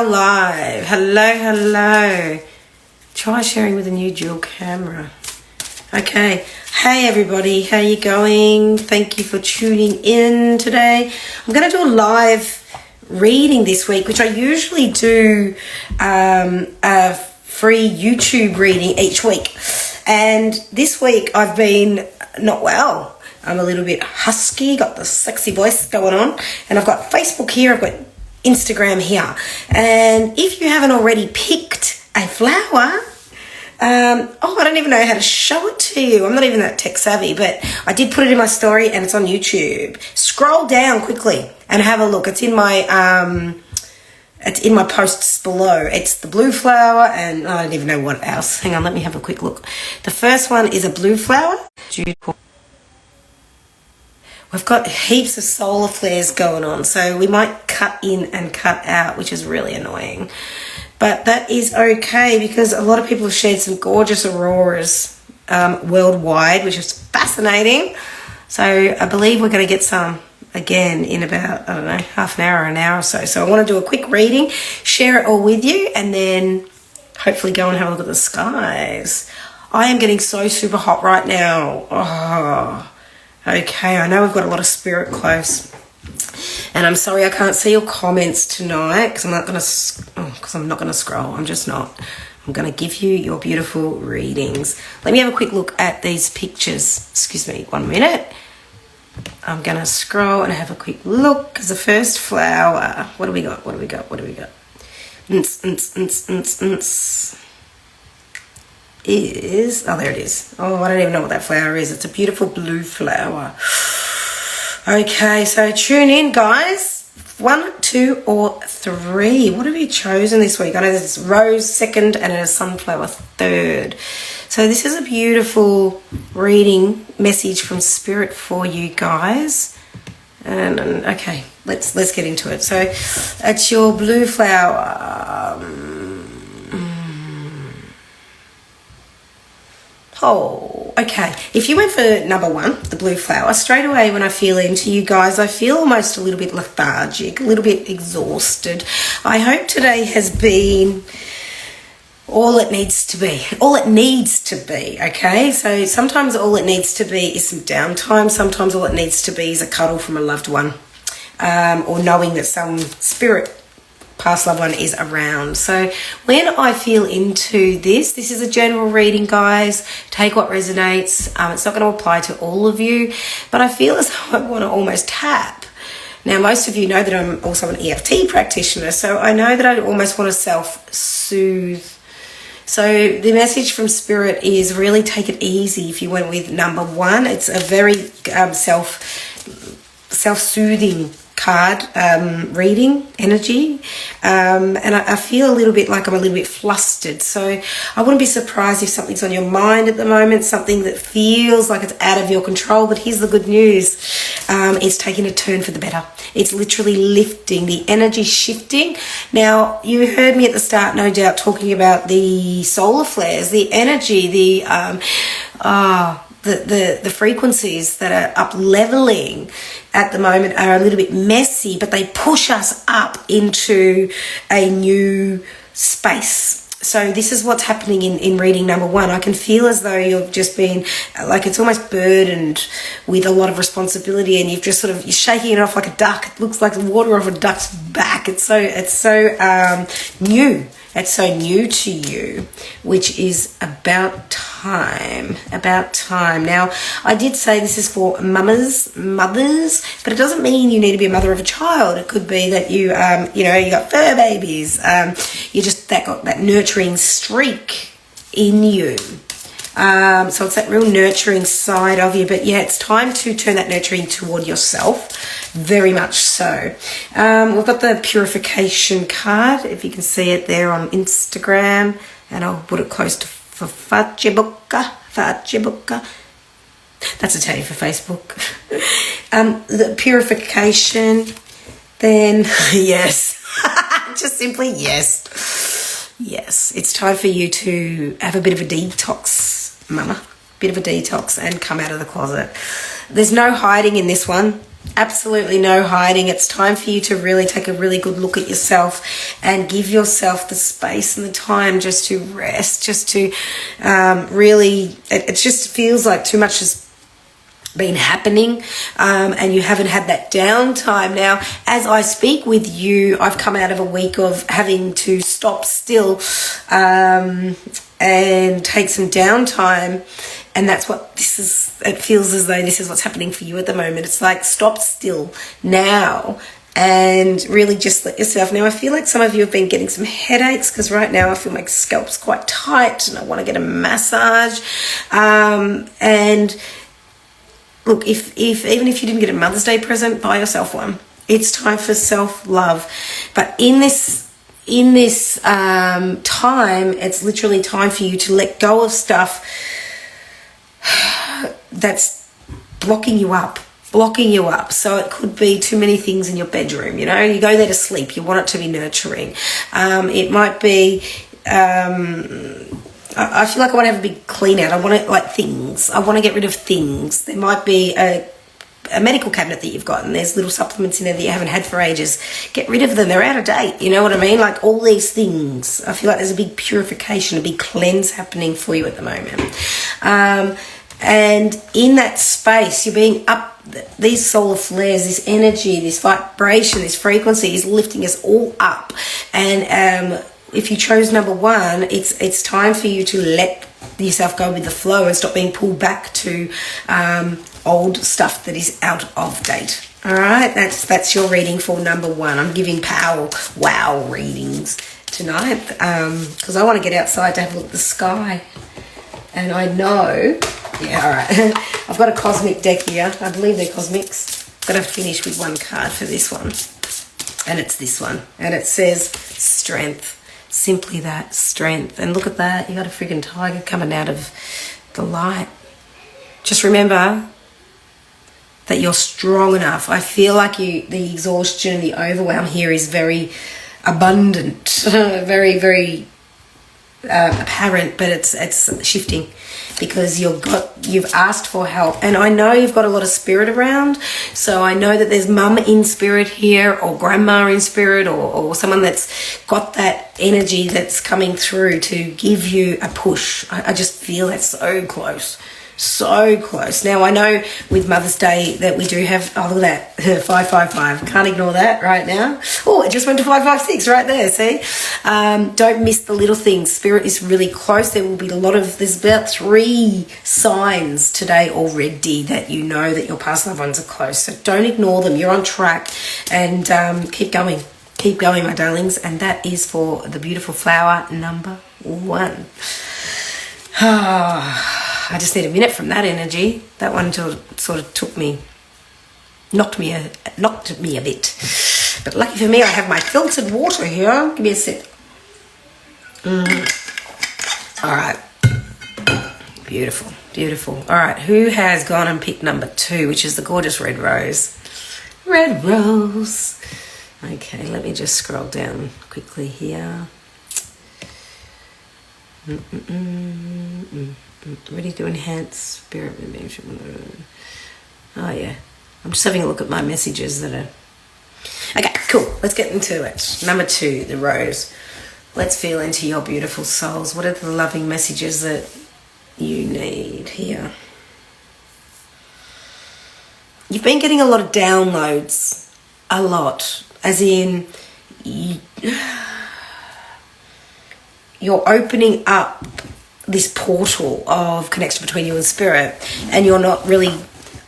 now live. Hello. Try sharing with a new dual camera. Okay. Hey everybody, how you going? Thank you for tuning in today. I'm going to do a live reading this week, which I usually do a free YouTube reading each week. And this week I've been not well. I'm a little bit husky, got the sexy voice going on, and I've got Facebook here, I've got Instagram here. And if you haven't already picked a flower, I don't even know how to show it to you. I'm not even that tech savvy, but I did put it in my story and it's on YouTube. Scroll down quickly and have a look. It's in my posts below. It's the blue flower, and I don't even know what else. Hang on, let me have a quick look. The first one is a blue flower. We've got heaps of solar flares going on, so we might cut in and cut out, which is really annoying. But that is okay because a lot of people have shared some gorgeous auroras worldwide, which is fascinating. So I believe we're going to get some again in about, I don't know, half an hour or an hour or so. So I want to do a quick reading, share it all with you, and then hopefully go and have a look at the skies. I am getting so super hot right now. Oh. Okay, I know we've got a lot of spirit close, and I'm sorry I can't see your comments tonight because I'm not going to scroll. I'm just not. I'm going to give you your beautiful readings. Let me have a quick look at these pictures. Excuse me, 1 minute. I'm going to scroll and have a quick look because the first flower. What do we got? Is, oh, there it is. Oh, I don't even know what that flower is. It's a beautiful blue flower. Okay, so tune in, guys. 1, 2, or 3. What have you chosen this week? I know there's rose second and a sunflower third. So this is a beautiful reading message from Spirit for you guys. And okay, let's get into it. So it's your blue flower. Oh, okay. If you went for number 1, the blue flower, straight away when I feel into you guys, I feel almost a little bit lethargic, a little bit exhausted. I hope today has been all it needs to be. All it needs to be, okay? So sometimes all it needs to be is some downtime. Sometimes all it needs to be is a cuddle from a loved one, or knowing that some spirit past loved one is around. So when I feel into this is a general reading, guys. Take what resonates. It's not going to apply to all of you, but I feel as though I want to almost tap. Now, most of you know that I'm also an EFT practitioner, so I know that I almost want to self-soothe. So the message from Spirit is really take it easy. If you went with number 1, it's a very self-soothing card reading energy, and I feel a little bit like I'm a little bit flustered. So I wouldn't be surprised if something's on your mind at the moment, something that feels like it's out of your control. But here's the good news. It's taking a turn for the better. It's literally lifting, the energy shifting. Now, you heard me at the start, no doubt, talking about the solar flares, the energy, the frequencies that are up leveling at the moment are a little bit messy, but they push us up into a new space. So this is what's happening in reading number 1. I can feel as though you've just been, like, it's almost burdened with a lot of responsibility, and you've just sort of, you're shaking it off like a duck. It looks like the water off a duck's back. It's so new. It's so new to you, which is about time. Now, I did say this is for mothers, but it doesn't mean you need to be a mother of a child. It could be that you got fur babies. You just got that nurturing streak in you. So it's that real nurturing side of you. But yeah, it's time to turn that nurturing toward yourself. Very much so. We've got the purification card, if you can see it there on Instagram, and I'll put it close to Fachibuka. That's Italian for Facebook. The purification, then yes, just simply yes. Yes, it's time for you to have a bit of a detox, mama. Bit of a detox and come out of the closet. There's no hiding in this one. Absolutely no hiding. It's time for you to really take a really good look at yourself and give yourself the space and the time just to rest, just to really, it just feels like too much has been happening, and you haven't had that downtime. Now, as I speak with you, I've come out of a week of having to stop still and take some downtime. And that's what this is. It feels as though this is what's happening for you at the moment. It's like stop still now and really just let yourself. Now, I feel like some of you have been getting some headaches because right now I feel my scalp's quite tight and I want to get a massage. And look, if even if you didn't get a Mother's Day present, buy yourself one. It's time for self-love. But in this time, it's literally time for you to let go of stuff that's blocking you up. So it could be too many things in your bedroom. You know, you go there to sleep, you want it to be nurturing. It might be I feel like I want to have a big clean out. I want to, like, things. I want to get rid of things. There might be a medical cabinet that you've got and there's little supplements in there that you haven't had for ages. Get rid of them. They're out of date. You know what I mean? Like, all these things. I feel like there's a big purification, a big cleanse happening for you at the moment. And in that space, you're being up, these solar flares, this energy, this vibration, this frequency is lifting us all up. And if you chose number one, it's time for you to let yourself go with the flow and stop being pulled back to old stuff that is out of date. All right, that's your reading for number one. I'm giving wow readings tonight because I want to get outside to have a look at the sky. And I know, yeah, all right. I've got a cosmic deck here. I believe they're cosmics. Got to finish with one card for this one. And it's this one. And it says strength. Simply that, strength. And look at that. You got a freaking tiger coming out of the light. Just remember that you're strong enough. I feel like the exhaustion and the overwhelm here is very abundant. Very, very apparent, but it's shifting because you've asked for help. And I know you've got a lot of spirit around, so I know that there's mum in spirit here or grandma in spirit or someone that's got that energy that's coming through to give you a push. I just feel that's so close. So close. Now, I know with Mother's Day that we do have, oh, look at that, 555. Can't ignore that right now. Oh, it just went to 556 right there, see? Don't miss the little things. Spirit is really close. There will be there's about 3 signs today already that you know that your past loved ones are close. So don't ignore them. You're on track and keep going. Keep going, my darlings. And that is for the beautiful flower number 1. I just need a minute from that energy. That one sort of knocked me a bit. But lucky for me, I have my filtered water here. Give me a sip. All right. Beautiful, beautiful. All right, who has gone and picked number 2, which is the gorgeous red rose? Red rose. Okay, let me just scroll down quickly here. Ready to enhance spirit vibration. Oh yeah, I'm just having a look at my messages that are okay. Cool, let's get into it. Number 2, the rose. Let's feel into your beautiful souls. What are the loving messages that you need here? You've been getting a lot of downloads, a lot, as in you're opening up this portal of connection between you and spirit, and you're not really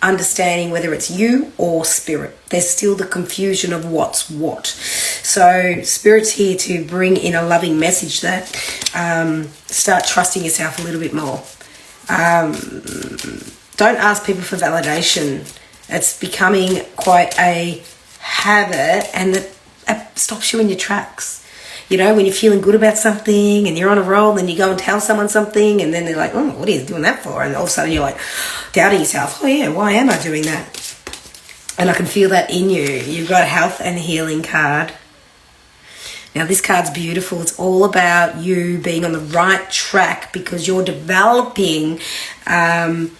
understanding whether it's you or spirit. There's still the confusion of what's what. So spirit's here to bring in a loving message that start trusting yourself a little bit more. Don't ask people for validation. It's becoming quite a habit, and that stops you in your tracks. You know, when you're feeling good about something and you're on a roll, then you go and tell someone something and then they're like, oh, what are you doing that for? And all of a sudden you're like doubting yourself. Oh yeah, why am I doing that? And I can feel that in you. You've got a health and healing card. Now this card's beautiful. It's all about you being on the right track because you're developing a,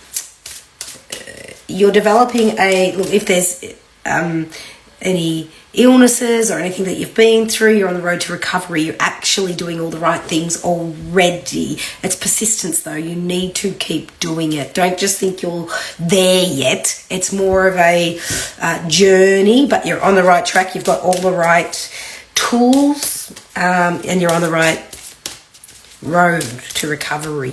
look, if there's any illnesses or anything that you've been through. You're on the road to recovery. You're actually doing all the right things already. It's persistence though. You need to keep doing it. Don't just think you're there yet. It's more of a journey, but you're on the right track. You've got all the right tools, and you're on the right road to recovery.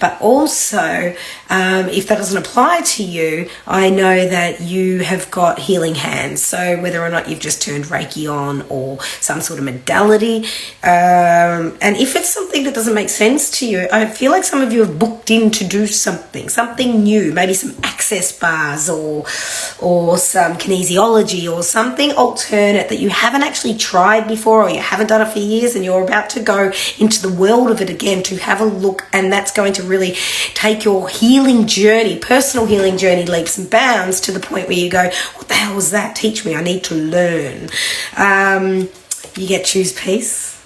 But also, if that doesn't apply to you, I know that you have got healing hands. So whether or not you've just turned Reiki on or some sort of modality, and if it's something that doesn't make sense to you, I feel like some of you have booked in to do something new, maybe some access bars or some kinesiology or something alternate that you haven't actually tried before, or you haven't done it for years, and you're about to go into the world of it again to have a look, and that's going to really take your healing journey, personal healing journey, leaps and bounds to the point where you go, what the hell was that? Teach me, I need to learn. You get choose peace,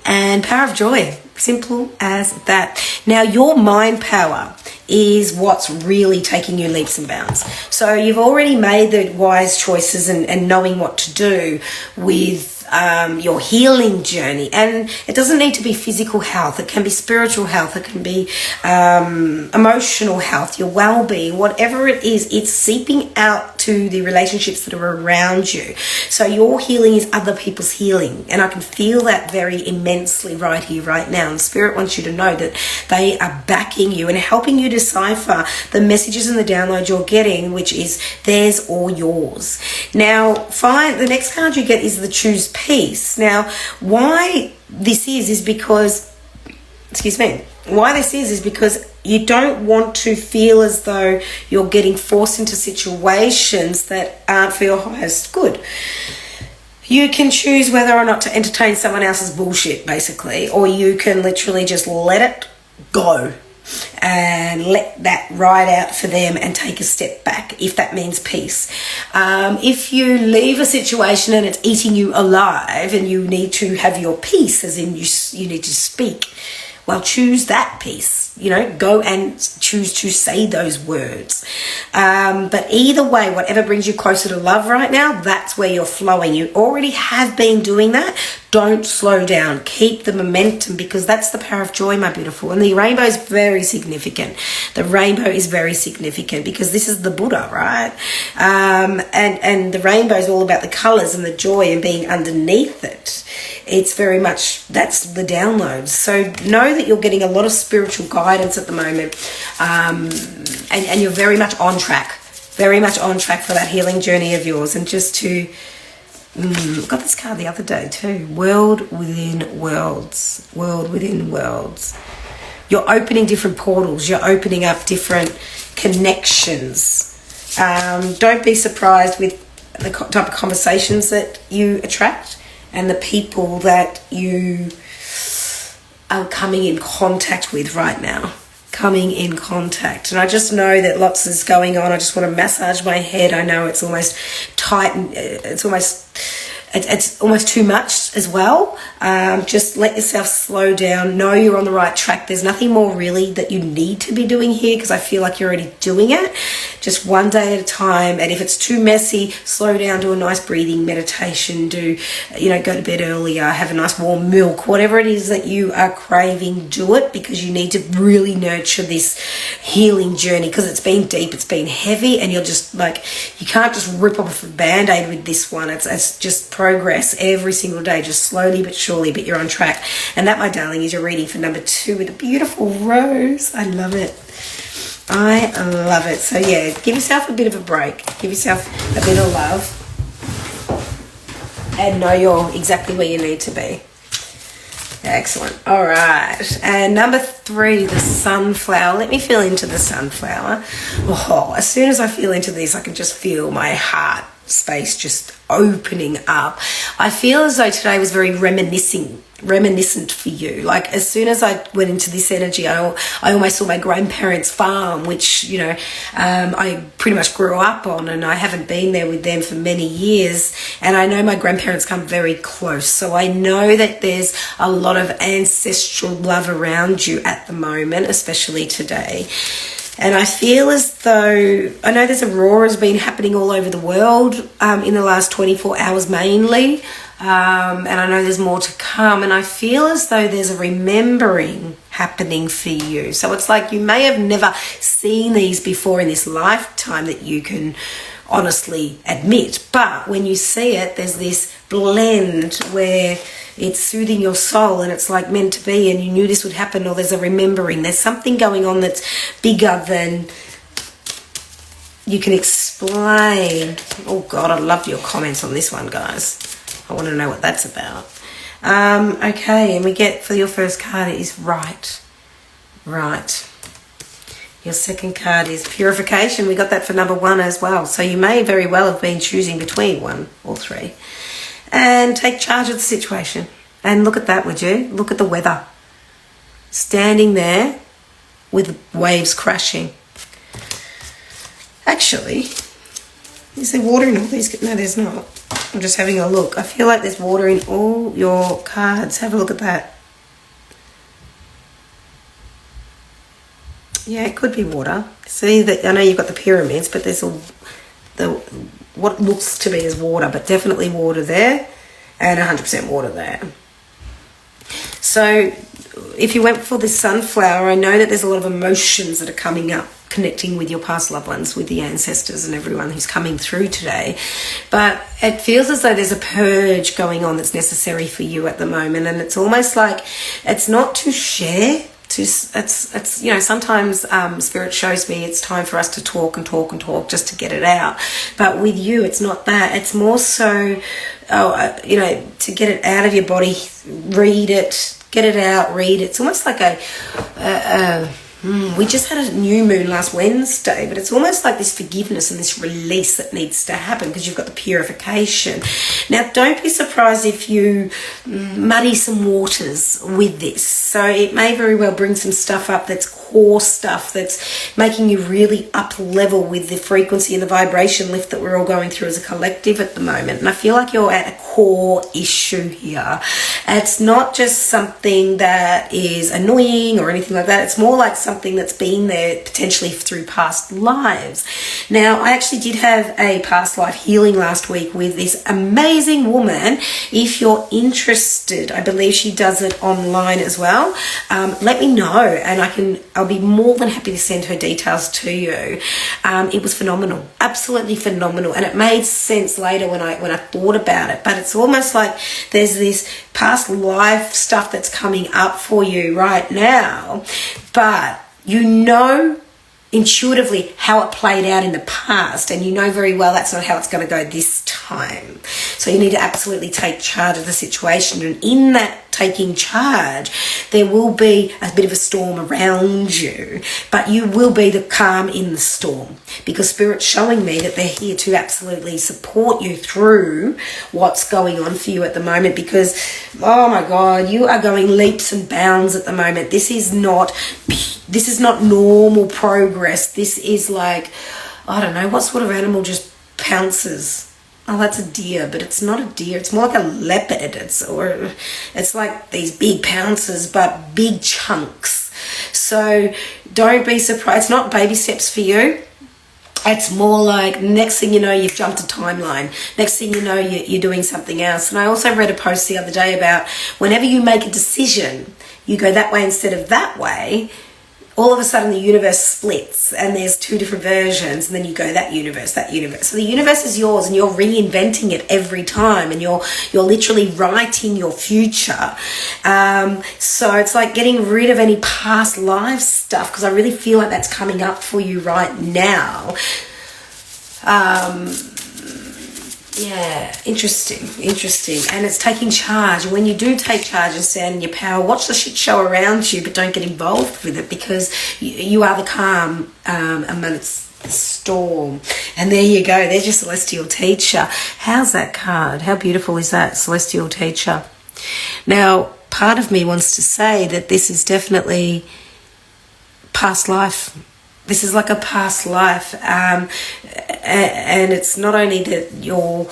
and power of joy. Simple as that. Now, your mind power is what's really taking you leaps and bounds. So you've already made the wise choices and knowing what to do with your healing journey. And it doesn't need to be physical health. It can be spiritual health. It can be emotional health, your well-being, whatever it is, it's seeping out to the relationships that are around you. So your healing is other people's healing. And I can feel that very immensely right here, right now. And Spirit wants you to know that they are backing you and helping you decipher the messages and the downloads you're getting, which is theirs or yours. Now, the next card you get is the choose peace. Now, why this is because, why this is because you don't want to feel as though you're getting forced into situations that aren't for your highest good. You can choose whether or not to entertain someone else's bullshit, basically, or you can literally just let it go and let that ride out for them and take a step back, if that means peace. If you leave a situation and it's eating you alive and you need to have your peace, as in you need to speak, well, choose that peace, go and choose to say those words. But either way, whatever brings you closer to love right now, that's where you're flowing. You already have been doing that. Don't slow down. Keep the momentum, because that's the power of joy, my beautiful. And the rainbow is very significant. The rainbow is very significant because this is the Buddha, right? And the rainbow is all about the colors and the joy and being underneath it. It's very much, that's the downloads. So know that you're getting a lot of spiritual guidance at the moment. And you're very much on track for that healing journey of yours. And just to, got this card the other day too. World within worlds. You're opening different portals. You're opening up different connections. Don't be surprised with the type of conversations that you attract and the people that you are coming in contact with right now. And I just know that lots is going on. I just want to massage my head. I know it's almost tight and it's almost too much as well. Just let yourself slow down. Know you're on the right track. There's nothing more really that you need to be doing here, because I feel like you're already doing it. Just one day at a time. And if it's too messy, slow down, do a nice breathing meditation, go to bed earlier, have a nice warm milk, whatever it is that you are craving, do it, because you need to really nurture this healing journey, because it's been deep, it's been heavy, and you're just you can't just rip off a band-aid with this one. It's just progress every single day, just slowly but surely, but you're on track. And that, my darling, is your reading for number 2 with a beautiful rose. I love it. So yeah, give yourself a bit of a break, give yourself a bit of love, and know you're exactly where you need to be. Excellent. All right. And number 3, the sunflower. Let me feel into the sunflower. Oh, as soon as I feel into this, I can just feel my heart space just opening up. I feel as though today was very reminiscent for you. Like, as soon as I went into this energy, I almost saw my grandparents' farm, which I pretty much grew up on, and I haven't been there with them for many years, and I know my grandparents come very close, so I know that there's a lot of ancestral love around you at the moment, especially today. And I feel as though, I know there's aurora's been happening all over the world in the last 24 hours mainly. And I know there's more to come. And I feel as though there's a remembering happening for you. So it's like you may have never seen these before in this lifetime that you can honestly admit. But when you see it, there's this blend where it's soothing your soul and it's like meant to be, and you knew this would happen, or there's a remembering. There's something going on that's bigger than you can explain. Oh God, I loved your comments on this one, guys. I want to know what that's about. Okay, and we get for your first card is right. Your second card is purification. We got that for number 1 as well. So you may very well have been choosing between 1 or 3. And take charge of the situation. And look at that, would you? Look at the weather. Standing there with waves crashing. Actually, is there water in all these? No, there's not. I'm just having a look. I feel like there's water in all your cards. Have a look at that. Yeah, it could be water. See that? I know you've got the pyramids, but there's what looks to be as water, but definitely water there, and 100% water there. So, if you went for this sunflower, I know that there's a lot of emotions that are coming up, connecting with your past loved ones, with the ancestors and everyone who's coming through today. But it feels as though there's a purge going on that's necessary for you at the moment, and it's almost like it's not to share. It's you know, sometimes spirit shows me it's time for us to talk just to get it out. But with you, it's not that. It's more so, you know, to get it out of your body, read it, get it out, read it. It's almost like we just had a new moon last Wednesday, but it's almost like this forgiveness and this release that needs to happen because you've got the purification. Now, don't be surprised if you muddy some waters with this. So it may very well bring some stuff up that's core stuff that's making you really up level with the frequency and the vibration lift that we're all going through as a collective at the moment. And I feel like you're at a core issue here. It's not just something that is annoying or anything like that. It's more like something that's been there potentially through past lives. Now, I actually did have a past life healing last week with this amazing woman. If you're interested, I believe she does it online as well. Let me know, and I'll be more than happy to send her details to you. It was phenomenal, absolutely phenomenal, and it made sense later when I thought about it. But it's almost like there's this past life stuff that's coming up for you right now, but you know intuitively how it played out in the past, and you know very well that's not how it's going to go this time. So you need to absolutely take charge of the situation, and in that taking charge, there will be a bit of a storm around you, but you will be the calm in the storm, because Spirit's showing me that they're here to absolutely support you through what's going on for you at the moment, because, oh my God, you are going leaps and bounds at the moment. This is not normal progress. This is like, I don't know, what sort of animal just pounces? Oh, that's a deer, but it's not a deer. It's more like a leopard. It's like these big pounces, but big chunks. So don't be surprised. It's not baby steps for you. It's more like next thing you know, you've jumped a timeline. Next thing you know, you're doing something else. And I also read a post the other day about whenever you make a decision, you go that way instead of that way, all of a sudden the universe splits and there's 2 different versions, and then you go that universe. So the universe is yours, and you're reinventing it every time, and you're literally writing your future. So it's like getting rid of any past life stuff, because I really feel like that's coming up for you right now. Yeah, interesting. And it's taking charge. When you do take charge and stand in your power, watch the shit show around you, but don't get involved with it, because you are the calm amidst the storm. And there you go. There's your celestial teacher. How's that card? How beautiful is that, celestial teacher? Now, part of me wants to say that this is definitely past life. This is like a past life, and it's not only that your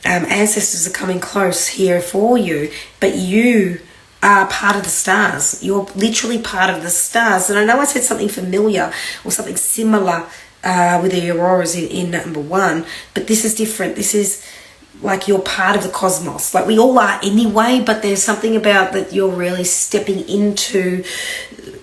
ancestors are coming close here for you, but you are part of the stars. You're literally part of the stars. And I know I said something familiar or something similar with the auroras in number 1, but this is different. This is like you're part of the cosmos. Like we all are anyway, but there's something about that you're really stepping into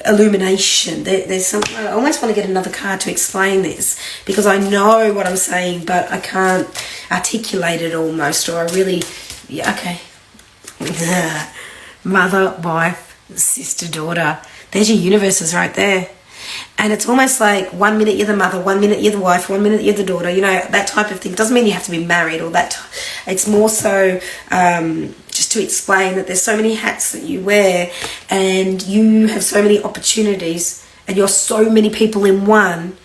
illumination. There's something. I almost want to get another card to explain this, because I know what I'm saying, but I can't articulate it almost, or I really, yeah, okay. Mother, wife, sister, daughter. There's your universes right there. And it's almost like 1 minute you're the mother, 1 minute you're the wife, 1 minute you're the daughter, you know, that type of thing. Doesn't mean you have to be married or that. It's more so just to explain that there's so many hats that you wear, and you have so many opportunities, and you're so many people in one.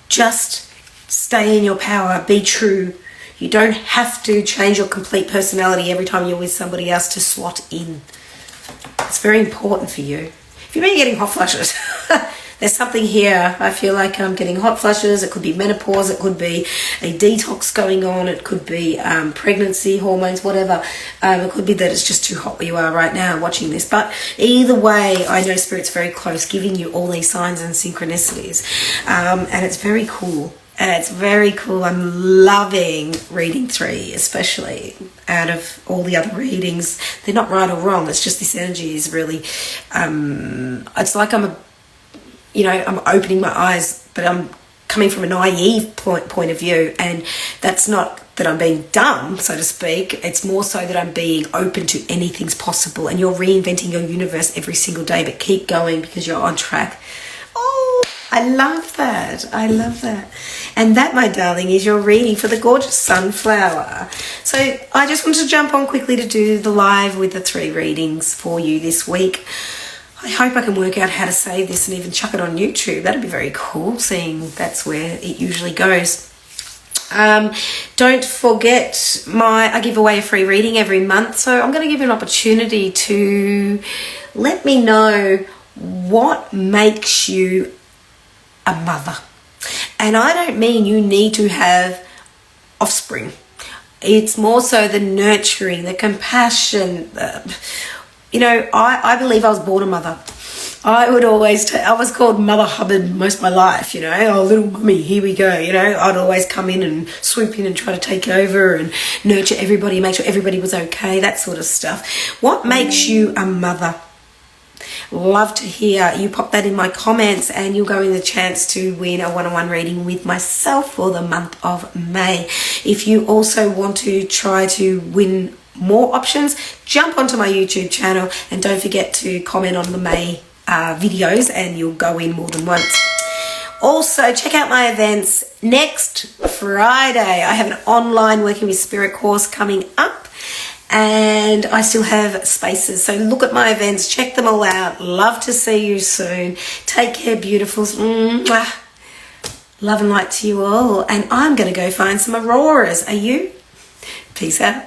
Just stay in your power, be true. You don't have to change your complete personality every time you're with somebody else to slot in. It's very important for you. If you've been getting hot flushes, there's something here. I feel like I'm getting hot flushes. It could be menopause. It could be a detox going on. It could be pregnancy, hormones, whatever. It could be that it's just too hot where you are right now watching this. But either way, I know Spirit's very close, giving you all these signs and synchronicities. And it's very cool. It's very cool. I'm loving reading 3, especially out of all the other readings. They're not right or wrong. It's just this energy is really, it's like I'm opening my eyes, but I'm coming from a naive point of view. And that's not that I'm being dumb, so to speak. It's more so that I'm being open to anything's possible. And you're reinventing your universe every single day, but keep going because you're on track. Oh, I love that. I love that. And that, my darling, is your reading for the gorgeous sunflower. So I just wanted to jump on quickly to do the live with the 3 readings for you this week. I hope I can work out how to save this and even chuck it on YouTube. That'd be very cool, seeing that's where it usually goes. Don't forget I give away a free reading every month. So I'm going to give you an opportunity to let me know what makes you a mother. And I don't mean you need to have offspring. It's more so the nurturing, the compassion. I believe I was born a mother. I was called Mother Hubbard most of my life, oh, little mummy, here we go, I'd always come in and swoop in and try to take over and nurture everybody, make sure everybody was okay, that sort of stuff. What makes you a mother? Love to hear. You pop that in my comments and you'll go in the chance to win a one-on-one reading with myself for the month of May. If you also want to try to win more options, jump onto my YouTube channel and don't forget to comment on the May videos and you'll go in more than once. Also, check out my events. Next Friday, I have an online Working with Spirit course coming up, and I still have spaces. So look at my events, check them all out. Love to see you soon. Take care, beautifuls. Love and light to you all. And I'm going to go find some auroras. Are you? Peace out.